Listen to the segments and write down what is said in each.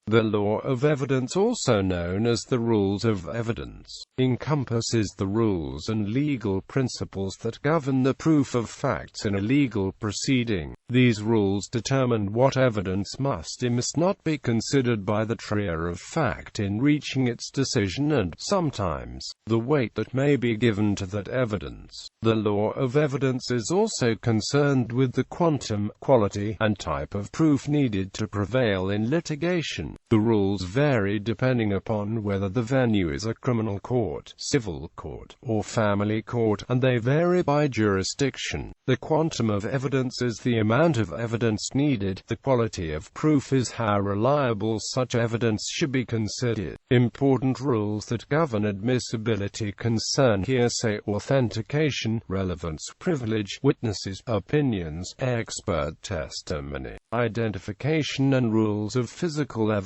The law of evidence, also known as the rules of evidence, encompasses the rules and legal principles that govern the proof of facts in a legal proceeding. These rules determine what evidence must and must not be considered by the trier of fact in reaching its decision, and, sometimes, the weight that may be given to that evidence. The law of evidence is also concerned with the quantum, quality, and type of proof needed to prevail in litigation. The rules vary depending upon whether the venue is a criminal court, civil court, or family court, and they vary by jurisdiction. The quantum of evidence is the amount of evidence needed. The quality of proof is how reliable such evidence should be considered. Important rules that govern admissibility concern hearsay, authentication, relevance, privilege, witnesses, opinions, expert testimony, identification, and rules of physical evidence.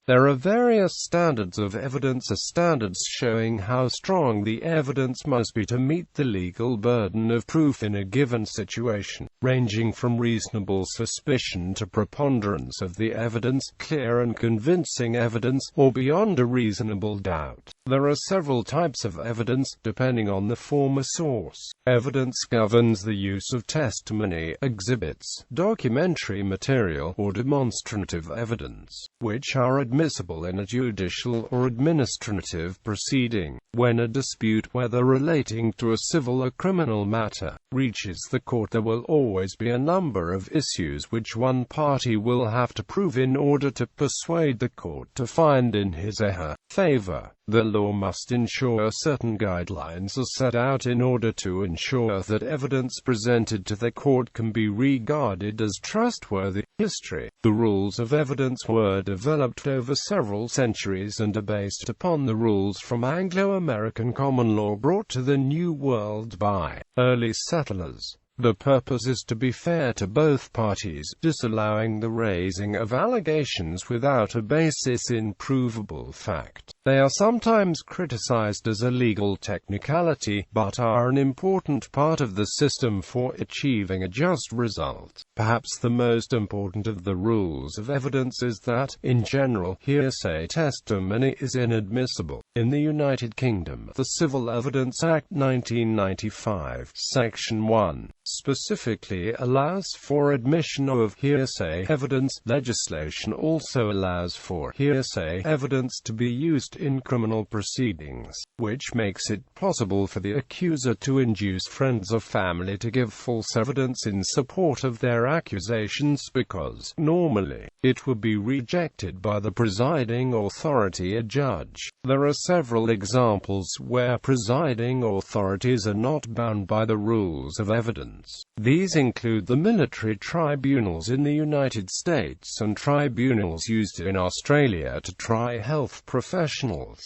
There are various standards of evidence, standards showing how strong the evidence must be to meet the legal burden of proof in a given situation, ranging from reasonable suspicion to preponderance of the evidence, clear and convincing evidence, or beyond a reasonable doubt. There are several types of evidence, depending on the form or source. Evidence governs the use of testimony, exhibits, documentary material, or demonstrative evidence, which are admissible in a judicial or administrative proceeding. When a dispute, whether relating to a civil or criminal matter, reaches the court, there will always be a number of issues which one party will have to prove in order to persuade the court to find in his or her favor. The law must ensure certain guidelines are set out in order to ensure that evidence presented to the court can be regarded as trustworthy. History. The rules of evidence were developed over several centuries and are based upon the rules from Anglo-American common law brought to the New World by early settlers. The purpose is to be fair to both parties, disallowing the raising of allegations without a basis in provable fact. They are sometimes criticized as a legal technicality, but are an important part of the system for achieving a just result. Perhaps the most important of the rules of evidence is that, in general, hearsay testimony is inadmissible. In the United Kingdom, the Civil Evidence Act 1995, Section 1, specifically allows for admission of hearsay evidence. Legislation also allows for hearsay evidence to be used in criminal proceedings, which makes it possible for the accuser to induce friends or family to give false evidence in support of their accusations, because, normally, it would be rejected by the presiding authority, a judge. There are several examples where presiding authorities are not bound by the rules of evidence. These include the military tribunals in the United States and tribunals used in Australia to try health professionals.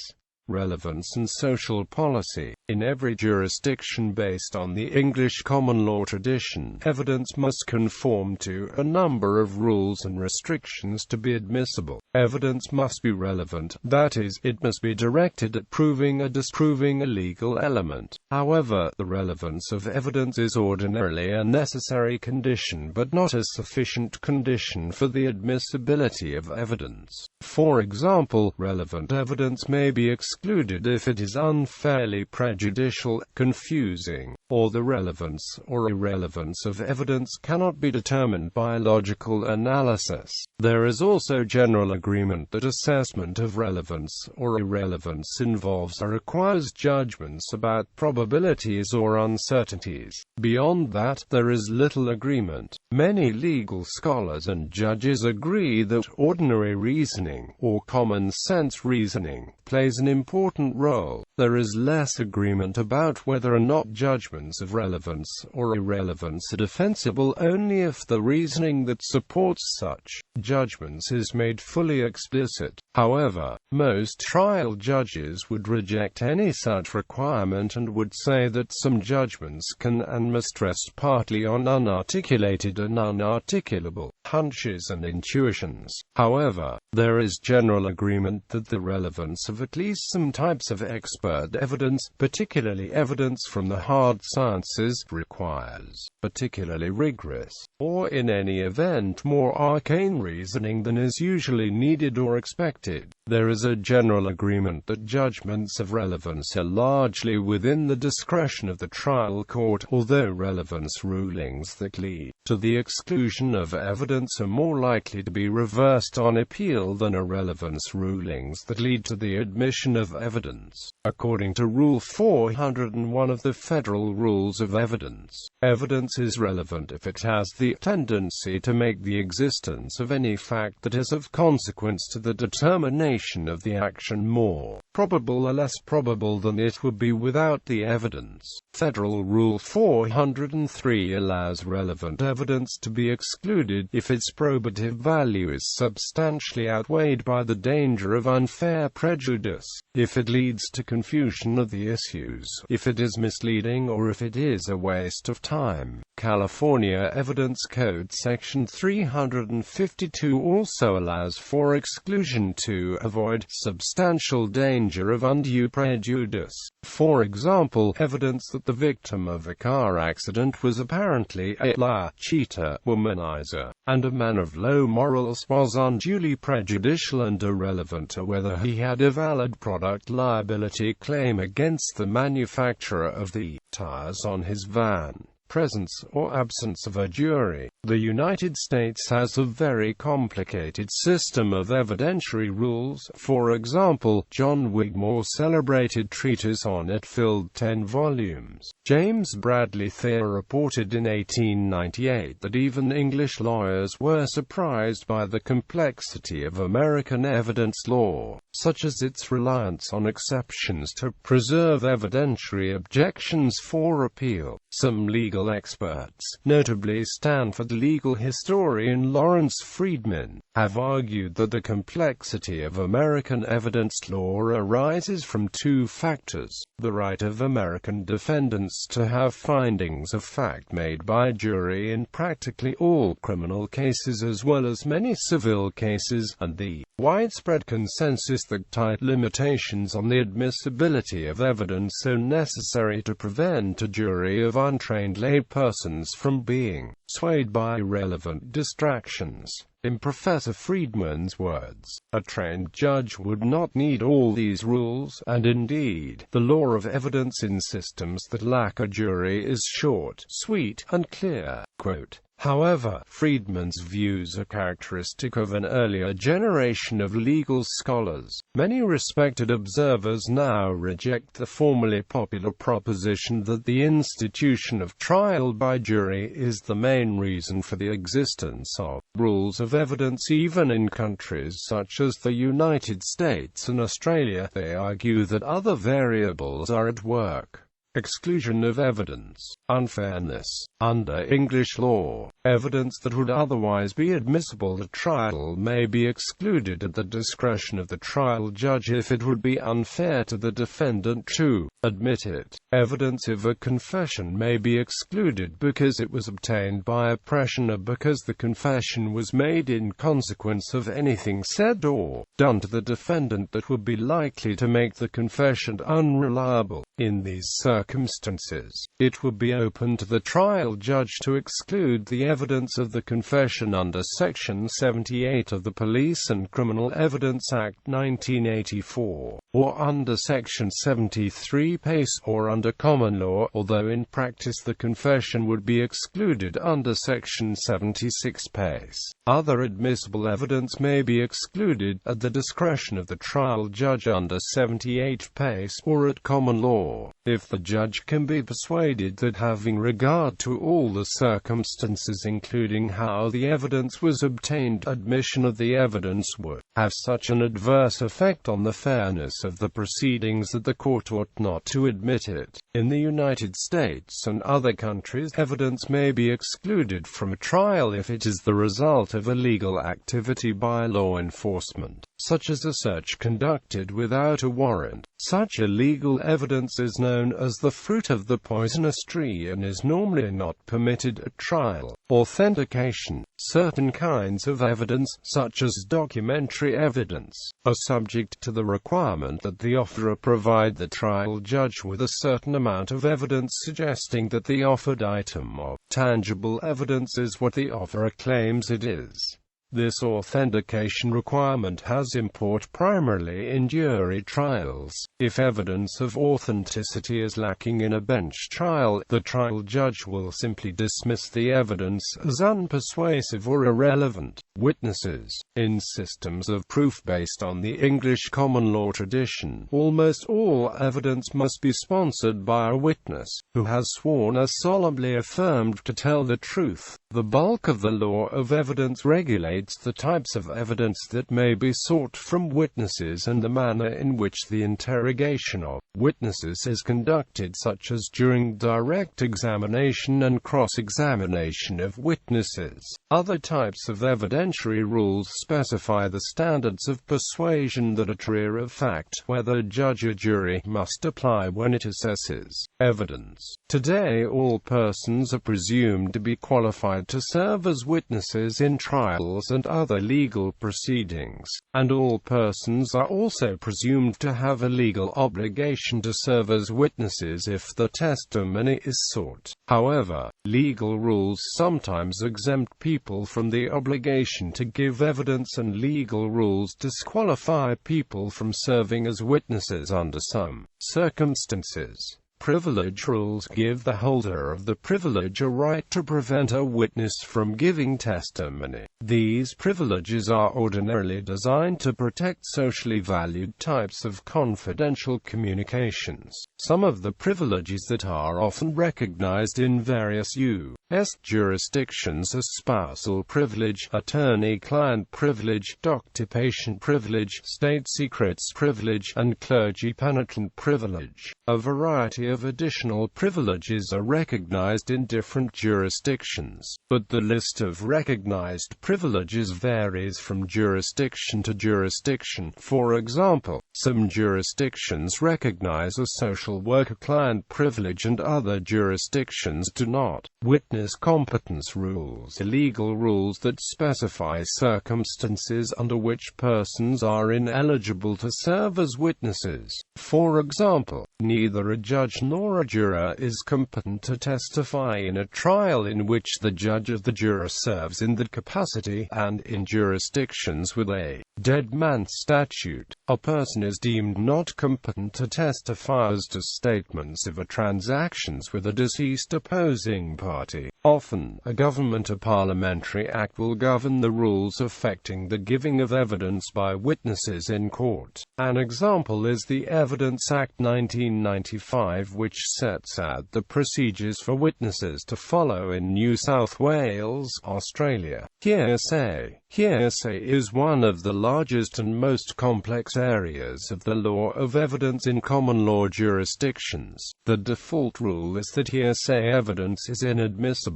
Relevance and social policy. In every jurisdiction based on the English common law tradition, evidence must conform to a number of rules and restrictions to be admissible. Evidence must be relevant, that is, it must be directed at proving or disproving a legal element. However, the relevance of evidence is ordinarily a necessary condition but not a sufficient condition for the admissibility of evidence. For example, relevant evidence may be excluded if it is unfairly prejudicial, confusing, or the relevance or irrelevance of evidence cannot be determined by logical analysis. There is also general agreement that assessment of relevance or irrelevance involves or requires judgments about probabilities or uncertainties. Beyond that, there is little agreement. Many legal scholars and judges agree that ordinary reasoning, or common sense reasoning, plays an important role. There is less agreement about whether or not judgments of relevance or irrelevance are defensible only if the reasoning that supports such judgments is made fully explicit. However, most trial judges would reject any such requirement and would say that some judgments can and must rest partly on unarticulated and unarticulable, hunches and intuitions. However, there is general agreement that the relevance of at least some types of expert evidence, particularly evidence from the hard sciences, requires particularly rigorous, or in any event more arcane reasoning than is usually needed or expected. There is a general agreement that judgments of relevance are largely within the discretion of the trial court, although relevance rulings that lead to the exclusion of evidence are more likely to be reversed on appeal than irrelevance rulings that lead to the admission of evidence. According to Rule 401 of the Federal Rules of Evidence, evidence is relevant if it has the tendency to make the existence of any fact that is of consequence to the determination of the action more probable or less probable than it would be without the evidence. Federal Rule 403 allows relevant evidence to be excluded if its probative value is substantially outweighed by the danger of unfair prejudice, if it leads to confusion of the issues, if it is misleading, or if it is a waste of time. California Evidence Code Section 352 also allows for exclusion to avoid substantial danger of undue prejudice. For example, evidence that the victim of a car accident was apparently a liar, cheater, womanizer, and a man of low morals was unduly prejudicial and irrelevant to whether he had a valid product liability claim against the manufacturer of the tires on his van. Presence or absence of a jury. The United States has a very complicated system of evidentiary rules. For example, John Wigmore's celebrated treatise on it filled 10 volumes. James Bradley Thayer reported in 1898 that even English lawyers were surprised by the complexity of American evidence law, such as its reliance on exceptions to preserve evidentiary objections for appeal. Some legal experts, notably Stanford legal historian Lawrence Friedman, have argued that the complexity of American evidence law arises from two factors: the right of American defendants to have findings of fact made by jury in practically all criminal cases as well as many civil cases, and the widespread consensus that tight limitations on the admissibility of evidence are necessary to prevent a jury of untrained laypersons from being swayed by irrelevant distractions. In Professor Friedman's words, a trained judge would not need all these rules, and indeed, the law of evidence in systems that lack a jury is short, sweet, and clear. Quote, however, Friedman's views are characteristic of an earlier generation of legal scholars. Many respected observers now reject the formerly popular proposition that the institution of trial by jury is the main reason for the existence of rules of evidence even in countries such as the United States and Australia. They argue that other variables are at work. Exclusion of evidence. Unfairness. Under English law, evidence that would otherwise be admissible at trial may be excluded at the discretion of the trial judge if it would be unfair to the defendant to admit it. Evidence of a confession may be excluded because it was obtained by oppression or because the confession was made in consequence of anything said or done to the defendant that would be likely to make the confession unreliable. In these circumstances, it would be open to the trial judge to exclude the evidence of the confession under Section 78 of the Police and Criminal Evidence Act 1984, or under Section 73 PACE, or under common law, although in practice the confession would be excluded under Section 76 PACE. Other admissible evidence may be excluded at the discretion of the trial judge under 78 PACE or at common law, if the judge can be persuaded that having regard to all the circumstances including how the evidence was obtained, admission of the evidence would have such an adverse effect on the fairness of the proceedings that the court ought not to admit it. In the United States and other countries, evidence may be excluded from a trial if it is the result of illegal activity by law enforcement. such as a search conducted without a warrant. Such illegal evidence is known as the fruit of the poisonous tree and is normally not permitted at trial. Authentication. Certain kinds of evidence, such as documentary evidence, are subject to the requirement that the offerer provide the trial judge with a certain amount of evidence suggesting that the offered item of tangible evidence is what the offerer claims it is. This authentication requirement has import primarily in jury trials. If evidence of authenticity is lacking in a bench trial, the trial judge will simply dismiss the evidence as unpersuasive or irrelevant. Witnesses. In systems of proof based on the English common law tradition, almost all evidence must be sponsored by a witness, who has sworn or solemnly affirmed to tell the truth. The bulk of the law of evidence regulates the types of evidence that may be sought from witnesses and the manner in which the interrogation of witnesses is conducted, such as during direct examination and cross-examination of witnesses. Other types of evidentiary rules specify the standards of persuasion that a trier of fact, whether judge or jury, must apply when it assesses evidence. Today, all persons are presumed to be qualified to serve as witnesses in trials and other legal proceedings, and all persons are also presumed to have a legal obligation to serve as witnesses if the testimony is sought. However, legal rules sometimes exempt people from the obligation to give evidence, and legal rules disqualify people from serving as witnesses under some circumstances. Privilege rules give the holder of the privilege a right to prevent a witness from giving testimony. These privileges are ordinarily designed to protect socially valued types of confidential communications. Some of the privileges that are often recognized in various U.S. jurisdictions are spousal privilege, attorney-client privilege, doctor-patient privilege, state secrets privilege, and clergy-penitent privilege. A variety of additional privileges are recognized in different jurisdictions, but the list of recognized privileges varies from jurisdiction to jurisdiction. For example, some jurisdictions recognize a social worker-client privilege and other jurisdictions do not. Witness competence rules are legal rules that specify circumstances under which persons are ineligible to serve as witnesses. For example, neither a judge nor a juror is competent to testify in a trial in which the judge or the juror serves in that capacity, and in jurisdictions with a dead man statute, a person is deemed not competent to testify as to statements of transactions with a deceased opposing party. Often, a government or parliamentary act will govern the rules affecting the giving of evidence by witnesses in court. An example is the Evidence Act 1995, which sets out the procedures for witnesses to follow in New South Wales, Australia. Hearsay. Hearsay is one of the largest and most complex areas of the law of evidence in common law jurisdictions. The default rule is that hearsay evidence is inadmissible.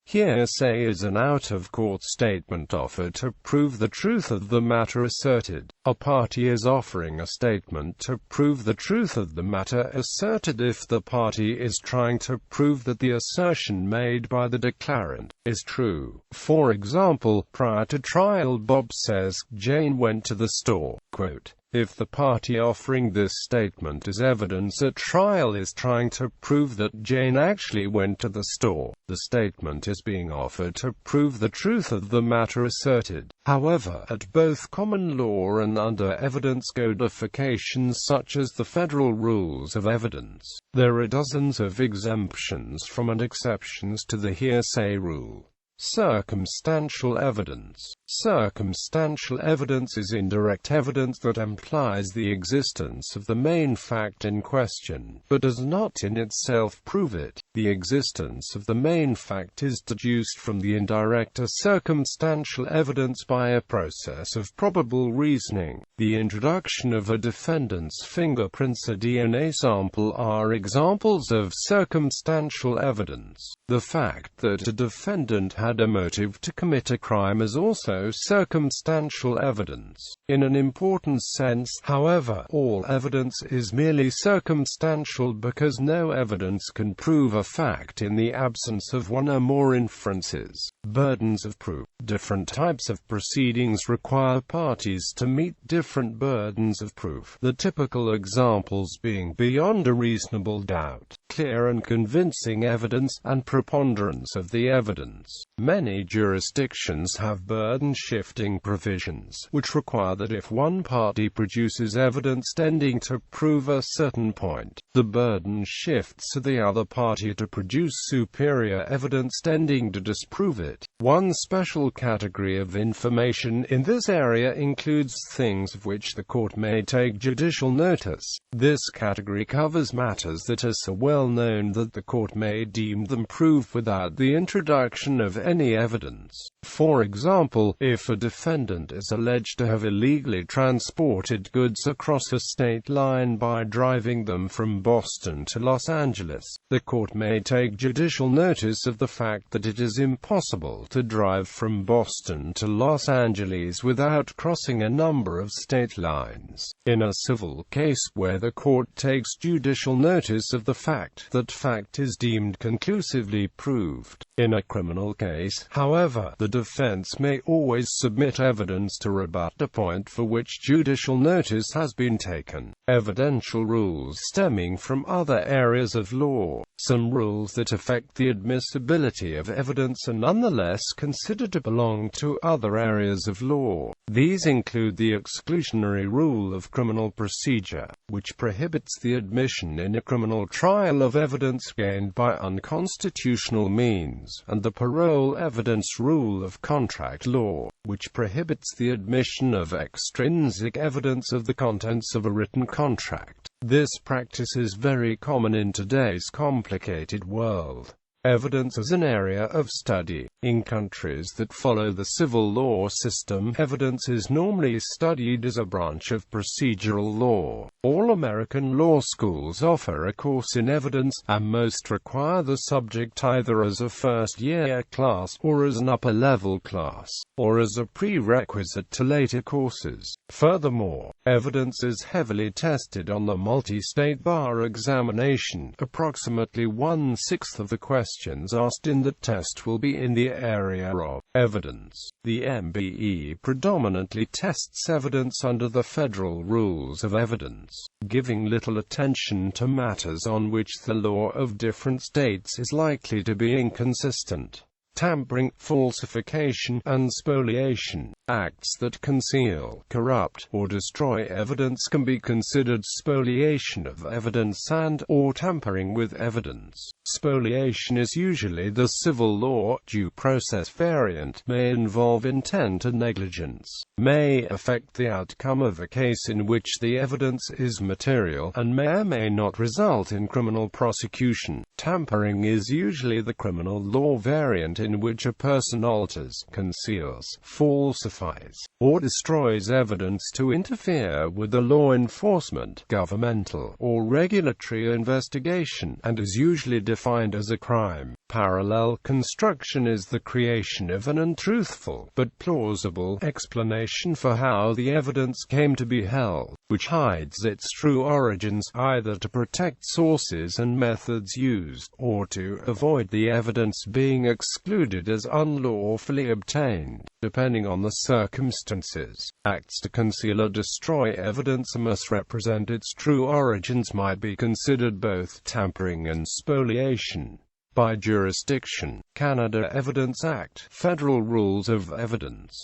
Hearsay is an out-of-court statement offered to prove the truth of the matter asserted. A party is offering a statement to prove the truth of the matter asserted if the party is trying to prove that the assertion made by the declarant is true. For example, prior to trial, Bob says, Jane went to the store. Quote, if the party offering this statement as evidence at trial is trying to prove that Jane actually went to the store, the statement is being offered to prove the truth of the matter asserted. However, at both common law and under evidence codifications such as the Federal Rules of Evidence, there are dozens of exemptions from and exceptions to the hearsay rule. Circumstantial evidence. Circumstantial evidence is indirect evidence that implies the existence of the main fact in question, but does not in itself prove it. The existence of the main fact is deduced from the indirect or circumstantial evidence by a process of probable reasoning. The introduction of a defendant's fingerprints or DNA sample are examples of circumstantial evidence. The fact that a defendant had a motive to commit a crime is also circumstantial evidence. In an important sense, however, all evidence is merely circumstantial because no evidence can prove a fact in the absence of one or more inferences. Burdens of proof. Different types of proceedings require parties to meet different burdens of proof, the typical examples being beyond a reasonable doubt, clear and convincing evidence, and preponderance of the evidence. Many jurisdictions have burden-shifting provisions, which require that if one party produces evidence tending to prove a certain point, the burden shifts to the other party to produce superior evidence tending to disprove it. One special category of information in this area includes things of which the court may take judicial notice. This category covers matters that are so well known that the court may deem them proved without the introduction of any evidence. For example, if a defendant is alleged to have illegally transported goods across a state line by driving them from Boston to Los Angeles, the court may take judicial notice of the fact that it is impossible to drive from Boston to Los Angeles without crossing a number of state lines. In a civil case where the court takes judicial notice of the fact, that fact is deemed conclusively proved. In a criminal case, however, the defense may always submit evidence to rebut a point for which judicial notice has been taken. Evidential rules stemming from other areas of law. Some rules that affect the admissibility of evidence are nonetheless considered to belong to other areas of law. These include the exclusionary rule of criminal procedure, which prohibits the admission in a criminal trial of evidence gained by unconstitutional means, and the parole evidence rule of contract law, which prohibits the admission of extrinsic evidence of the contents of a written contract. This practice is very common in today's complicated world. Evidence is an area of study. In countries that follow the civil law system, evidence is normally studied as a branch of procedural law. All American law schools offer a course in evidence, and most require the subject either as a first-year class, or as an upper-level class, or as a prerequisite to later courses. Furthermore, evidence is heavily tested on the multi-state bar examination. Approximately 1/6 of the questions asked in the test will be in the area of evidence. The MBE predominantly tests evidence under the federal rules of evidence, giving little attention to matters on which the law of different states is likely to be inconsistent. Tampering, falsification, and spoliation. Acts that conceal, corrupt, or destroy evidence can be considered spoliation of evidence and/or tampering with evidence. Spoliation is usually the civil law due process variant, may involve intent and negligence, may affect the outcome of a case in which the evidence is material, and may or may not result in criminal prosecution. Tampering is usually the criminal law variant in which a person alters, conceals, falsifies, or destroys evidence to interfere with the law enforcement, governmental, or regulatory investigation, and is usually defined as a crime. Parallel construction is the creation of an untruthful, but plausible, explanation for how the evidence came to be held, which hides its true origins, either to protect sources and methods used, or to avoid the evidence being excluded as unlawfully obtained, depending on the circumstances. Acts to conceal or destroy evidence and misrepresent its true origins might be considered both tampering and spoliation. By jurisdiction. Canada Evidence Act, Federal Rules of Evidence.